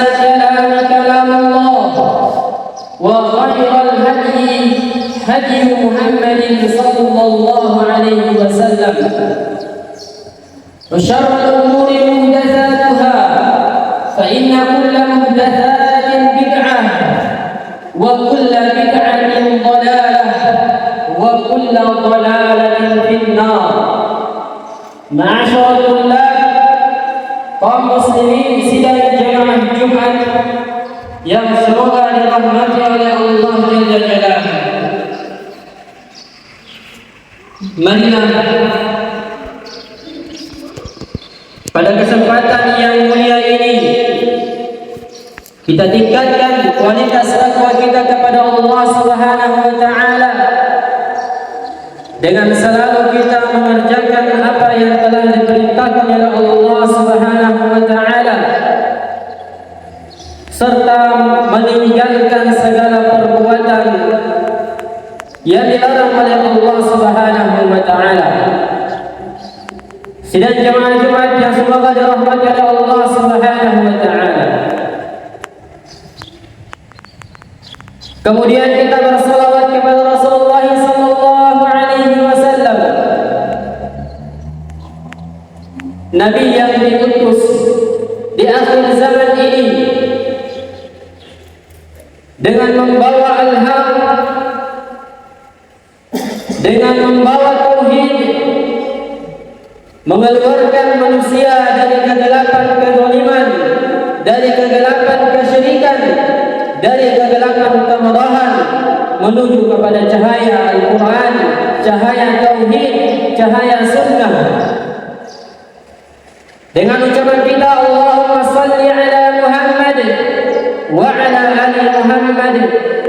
الكلام كلام الله وخير الهدي هدي محمد صلى الله عليه وسلم وشر الأمور محدثاتها فإن كل محدثات بدعة وكل بدعة ضلالة وكل ضلالة في النار. معاشر الطلاب kaum muslimin sidang jemaah Jumat yang semoga dirahmati oleh Allah Jalla Jalaluhu. Marilah pada kesempatan yang mulia ini kita tingkatkan kualitas takwa kita kepada Allah Subhanahu wa taala dengan selalu kita mengerjakan apa yang telah diperintahkan oleh Allah Subhanahu wa taala serta meninggalkan segala perbuatan yang dilarang oleh Allah Subhanahu wa taala. Sidang jemaah Jumat yang semoga dirahmati oleh Allah Subhanahu wa taala. Kemudian kita bersalawat kepada Rasulullah sallallahu alaihi wasallam, Nabi yang diutus di akhir zaman ini dengan membawa al-haq, dengan membawa tauhid, mengeluarkan manusia dari kegelapan kezaliman, dari kegelapan kesyirikan, dari kegelapan kemarahan menuju kepada cahaya Al-Quran, cahaya tauhid, cahaya sunnah. Dengan ucapan kita Allahumma salli ala Muhammad wa ala ali Muhammad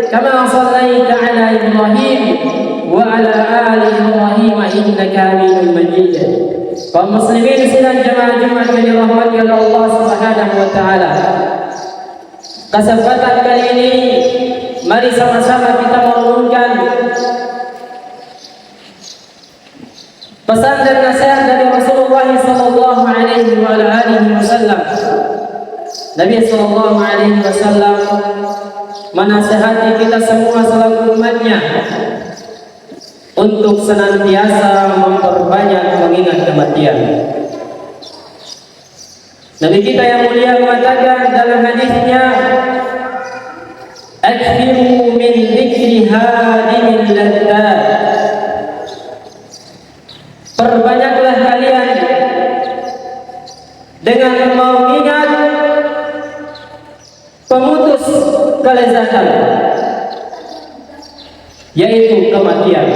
kama sallaita ala Ibrahim wa ala ali Ibrahim innaka Hamidum Majid. Kaum muslimin sidang jemaah Jumat yang dirahmati oleh Allah Subhanahu wa taala. Kesempatan kali ini mari sama-sama kita merenungkan pesan dan nasihat dari Rasulullah sallallahu alaihi wasallam. Nabi sallallahu alaihi wasallam menasihati kita semua selaku umatnya untuk senantiasa memperbanyak mengingat kematian. Nabi kita yang mulia mengatakan dalam hadisnya, "Akthiru min dzikri hadimil ladzat." Perbanyaklah kalian dengan mengingat pemutus kelezatan, yaitu kematian.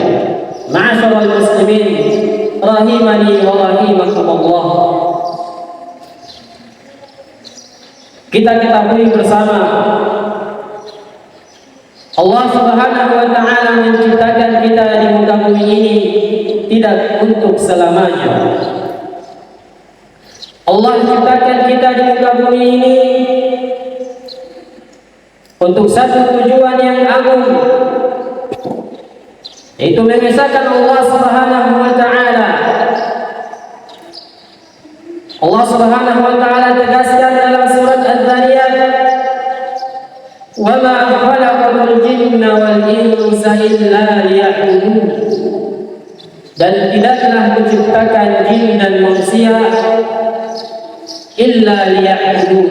Ma'asyiral muslimin rahimani wa rahimakumullah. Kita ketahui bersama Allah Subhanahu wa taala menciptakan kita di muka bumi ini tidak untuk selamanya. Allah menciptakan kita di muka bumi ini untuk satu tujuan yang agung, yaitu mengesahkan Allah Subhanahu wa taala. Allah Subhanahu wa taala tegaskan dalam surat Az-Zariyat, "Wa ma khalaqatul jinna wal insa illa liya'budun." Dan tidaklah kuciptakan jin dan manusia illa liya'budun,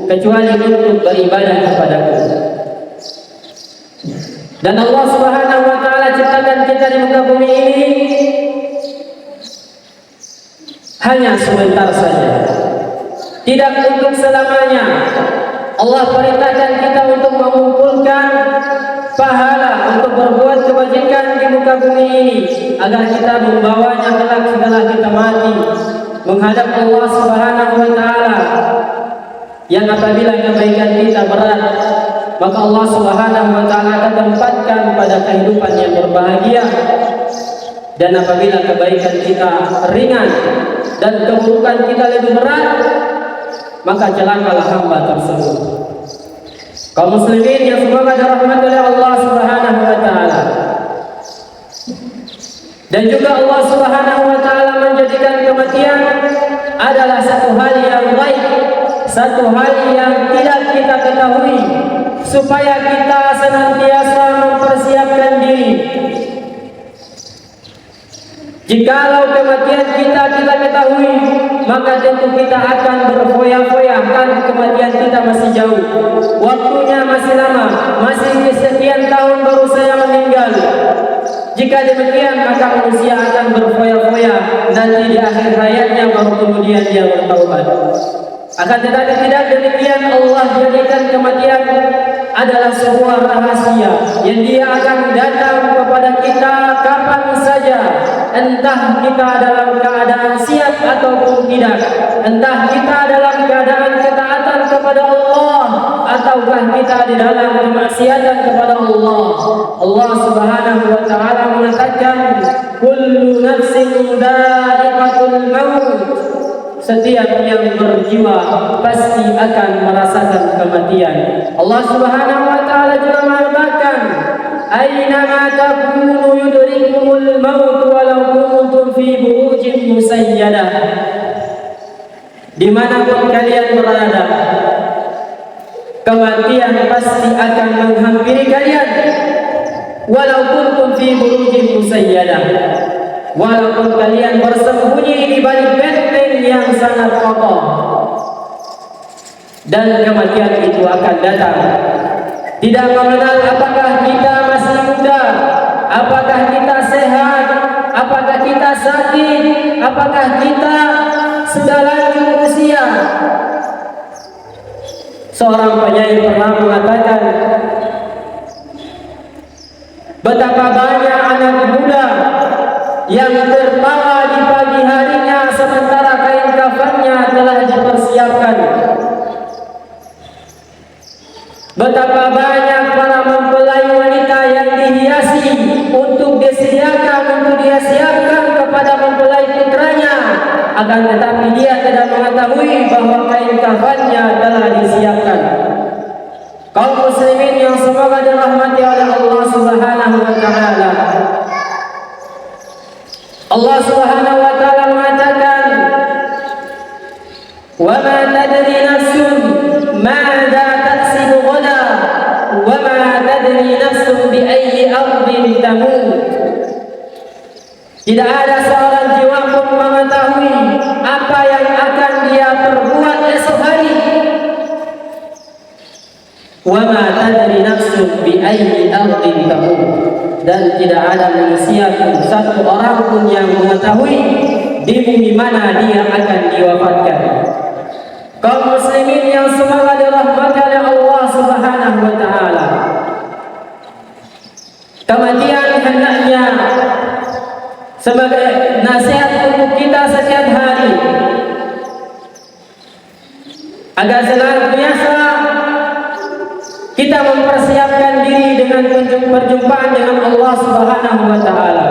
kecuali untuk beribadah kepadaku. Dan Allah Subhanahu wa taala ciptakan kita di muka bumi ini hanya sebentar saja, tidak untuk selamanya. Allah perintahkan kita untuk mengumpulkan pahala untuk berbuat kebajikan di muka bumi ini agar kita membawanya kelak setelah kita mati menghadap Allah Subhanahu wa taala. Yang apabila kebaikan kita berat, maka Allah Subhanahu wa taala akan tempatkan pada kehidupan yang berbahagia. Dan apabila kebaikan kita ringan dan keburukan kita lebih berat, maka celakalah hamba tersebut. Kaum muslimin yang semoga dirahmati oleh Allah Subhanahu wa taala. Dan juga Allah Subhanahu wa taala menjadikan kematian adalah satu hal yang baik, satu hal yang tidak kita ketahui supaya kita senantiasa mempersiapkan diri. Jikalau kematian kita ketahui, maka tentu kita akan berfoya-foya karena kematian kita masih jauh. Waktunya masih lama, masih sekian tahun baru saya meninggal. Jika demikian, maka manusia akan berfoya-foya nanti di akhir hayatnya baru kemudian dia bertaubat. Akan tetapi tidak demikian, Allah jadikan kematian adalah sebuah rahasia yang dia akan datang kepada kita kapan saja. Entah kita dalam keadaan siap ataupun tidak, entah kita dalam keadaan ketaatan kepada Allah ataukah kita di dalam kemaksiatan kepada Allah. Allah Subhanahu wa taala mengatakan, kullu nafsin dha'iqatul maut. Setiap yang berjiwa pasti akan merasakan kematian. Allah Subhanahu wa taala juga mengatakan, "Aynama takunu yudrikumul maut walau kuntum fi burujin musayyadah." Dimanapun kalian berada, kematian pasti akan menghampiri kalian. Walau kuntum fi burujin musayyadah, walaupun kalian bersembunyi di balik benteng yang sangat kokoh, dan kematian itu akan datang. Tidak mengenal apakah kita masih muda, apakah kita sehat, apakah kita sakit, apakah kita sudah lanjut usia. Seorang penyair pernah mengatakan, betapa banyak anak muda yang tertawa di pagi harinya sementara kain kafannya telah dipersiapkan. Betapa banyak para mempelai wanita yang dihiasi untuk disediakan, untuk dia siapkan kepada mempelai putranya, akan tetapi dia tidak mengetahui bahwa kain kafannya telah disiapkan. Kaum muslimin yang semoga dirahmati oleh Allah Subhanahu wa taala, Allah Subhanahu wa taala mengatakan, "Wa ma tadri nafsun madza taksibu ghada, wa ma tadri nafsun bi ayyi ardin tamut." Tidak ada seorang jiwa pun mengetahui apa yang akan dia perbuat esok hari. Wa ma tadri nafsun bi ayyi ardin tamut. Dan tidak ada manusia pun, satu orang pun yang mengetahui di bumi mana dia akan diwafatkan. Kaum muslimin yang semoga dirahmati oleh Allah Subhanahu wa taala, kematian hendaknya sebagai nasihat untuk kita setiap hari agar senantiasa kita mempersiapkan diri dengan perjumpaan dengan Allah Subhanahu wa taala.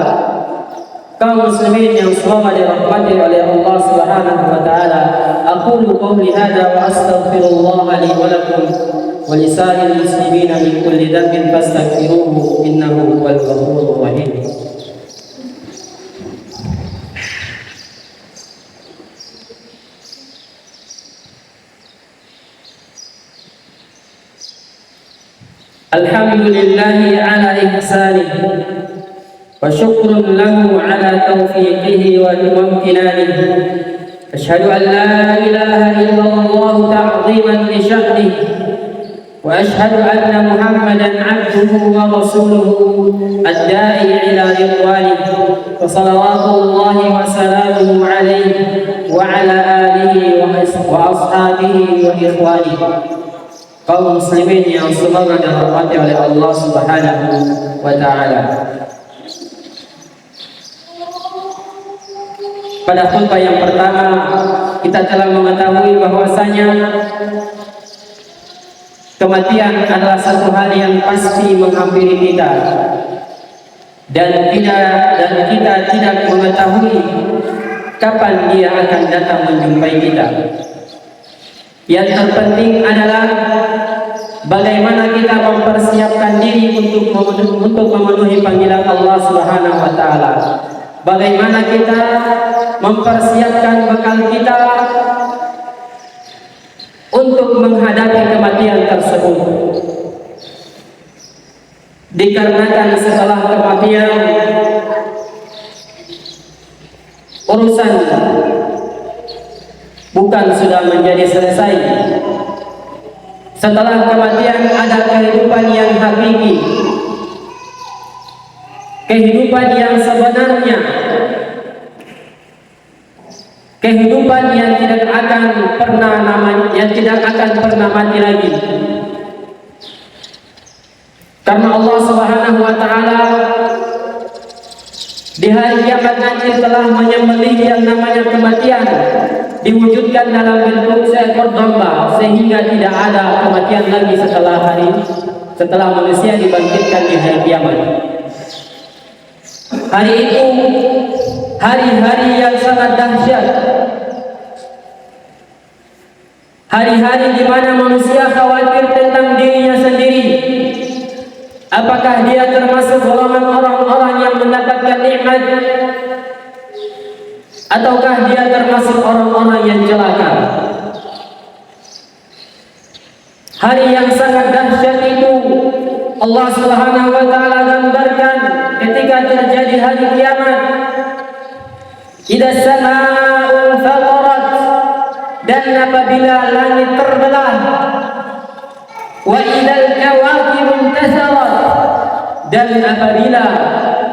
Kaum muslimin yang semoga dirahmati oleh Allah Subhanahu wa taala, aqulu qawli hadza wa astaghfirullah li wa lakum wa li sa'iril muslimin min kulli dhanbin fastaghfiruhu innahu huwal ghafurur rahim. Alhamdulillahi ala ihsanih wa syukrun lahu ala taufiqihi wa imtinanih. Asyhadu an la ilaha illallah ta'ziman li sya'nih wa asyhadu anna Muhammadan 'abduhu wa rasuluhu ad-da'i ila ridwanih. Wa salawatullahi wa salamuhu alaihi wa ala alihi wa ashabihi wa ikhwanihi. Kaum muslimin yang semoga dirahmati oleh Allah Subhanahu wa taala. Pada khutbah yang pertama kita telah mengetahui bahwasanya kematian adalah satu hal yang pasti menghampiri kita, dan kita tidak mengetahui kapan dia akan datang menjumpai kita. Yang terpenting adalah bagaimana kita mempersiapkan diri untuk memenuhi panggilan Allah Subhanahu wa taala. Bagaimana kita mempersiapkan bekal kita untuk menghadapi kematian tersebut. Dikarenakan setelah kematian urusan bukan sudah menjadi selesai. Setelah kematian ada kehidupan yang hakiki, kehidupan yang sebenarnya, kehidupan yang tidak akan pernah mati lagi. Karena Allah Subhanahu wa taala di hari kiamat nanti telah menyembelih yang namanya kematian, diwujudkan dalam bentuk seekor domba, sehingga tidak ada kematian lagi setelah manusia dibangkitkan di hari kiamat. Hari itu hari-hari yang sangat dahsyat, hari-hari di mana manusia khawatir tentang dirinya sendiri. Apakah dia termasuk golongan orang-orang yang mendapatkan nikmat, ataukah dia termasuk orang-orang yang celaka? Hari yang sangat dahsyat itu Allah Subhanahu wa taala gambarkan ketika terjadi hari kiamat. Idza samaa'u fatarat, dan apabila langit terbelah. Wa idzal kawakibu intasarat, dan apabila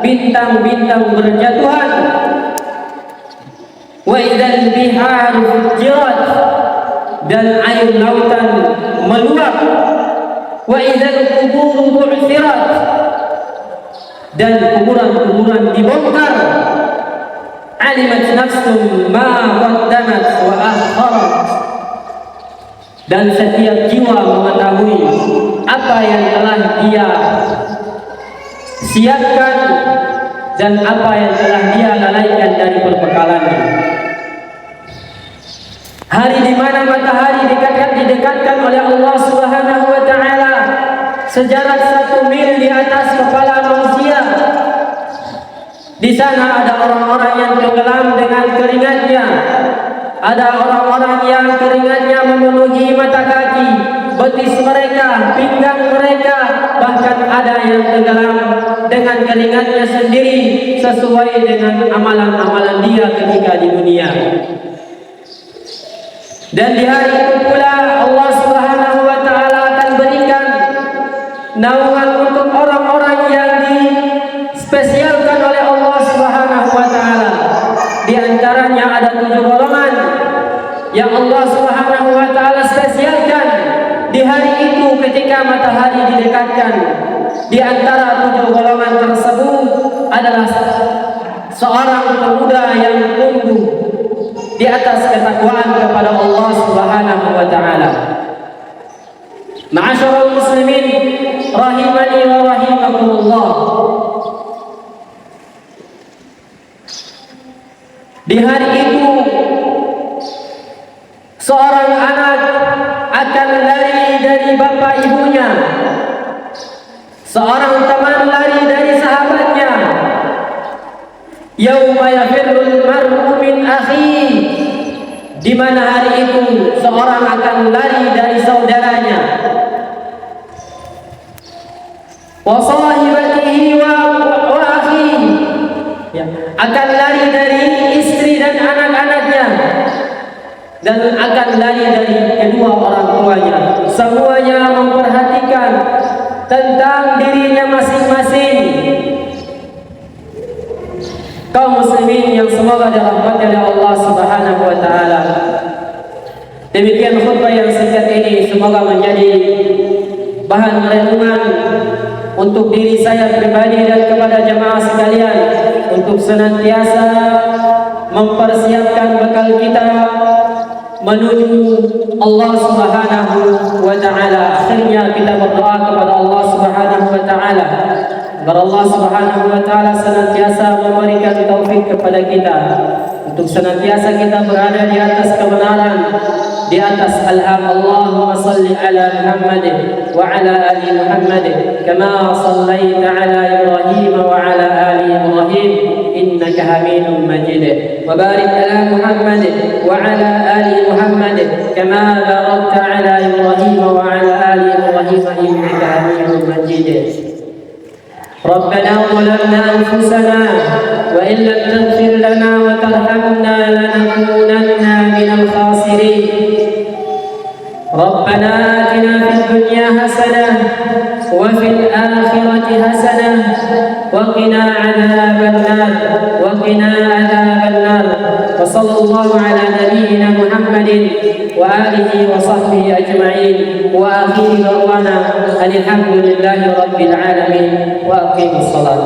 bintang-bintang berjatuhan. Wa idzal biharu fujirat, dan air lautan meluap. Wa idzal quburu bu'thirat, dan kuburan-kuburan dibongkar. Alimat nafsum ma qaddamat wa akharat, dan setiap jiwa mengetahui apa yang telah dia siapkan dan apa yang telah dia lalaikan dari perbekalannya. Hari di mana matahari didekatkan oleh Allah Subhanahu wa taala sejarak 1 mil di atas kepala manusia. Di sana ada orang-orang yang tenggelam dengan keringatnya. Ada orang-orang yang keringatnya memenuhi mata kaki, betis mereka, pinggang mereka, bahkan ada yang tenggelam dengan keringatnya sendiri sesuai dengan amalan-amalan dia ketika di dunia. Dan di hari itu pula Allah Subhanahu wa taala akan berikan naungan untuk orang-orang yang dispesialkan oleh Allah Subhanahu wa taala. Di antaranya ada 7 golongan yang Allah Subhanahu wa taala spesialkan di hari itu ketika matahari didekatkan. Di antara 7 golongan tersebut adalah seorang pemuda yang tumbuh di atas ketakwaan kepada Allah Subhanahu wa taala. Ma'asyiral muslimin rahimani wa rahimakumullah. Di hari itu seorang anak akan lari dari bapak ibunya. Seorang teman lari dari sahabatnya. Yauma yafirrul mar'u min akhihi, di mana hari itu seorang akan lari dari saudaranya. Wa sahibatihi wa akhihi, akan lari dari istri dan anak-anaknya, dan akan lari dari kedua orang tuanya. Semuanya memperhatikan tentang dirinya masing-masing. Kaum muslimin yang semoga dirahmati oleh Allah Subhanahu wa taala. Demikian khutbah yang singkat ini semoga menjadi bahan renungan untuk diri saya pribadi dan kepada jemaah sekalian untuk senantiasa mempersiapkan bekal kita menuju Allah Subhanahu wa taala. Akhirnya kita berdoa kepada Allah Subhanahu wa taala agar Allah Subhanahu wa taala senantiasa memberikan taufik kepada kita untuk senantiasa kita berada di atas kebenaran, di atas al-haq. Allahumma salli ala Muhammad wa ala ali Muhammad kama sallaita ala Ibrahim wa ala ali Ibrahim innaka Hamidum Majid. Wa barik ala Muhammad wa ala ali Muhammad kama barakta ala Ibrahim wa ala ali Ibrahim innaka Hamidum Majid. ربنا ظلمنا أنفسنا وإن لم تغفر لنا وترحمنا لنكونن من الخاسرين. ربنا آتنا في الدنيا حسنة وفي الآخرة حسنة وقنا عذاب النار وصلى الله على نبينا محمد وآله وصحبه أجمعين وآخر دعوانا أن الحمد لله رب العالمين وأقيموا الصلاة.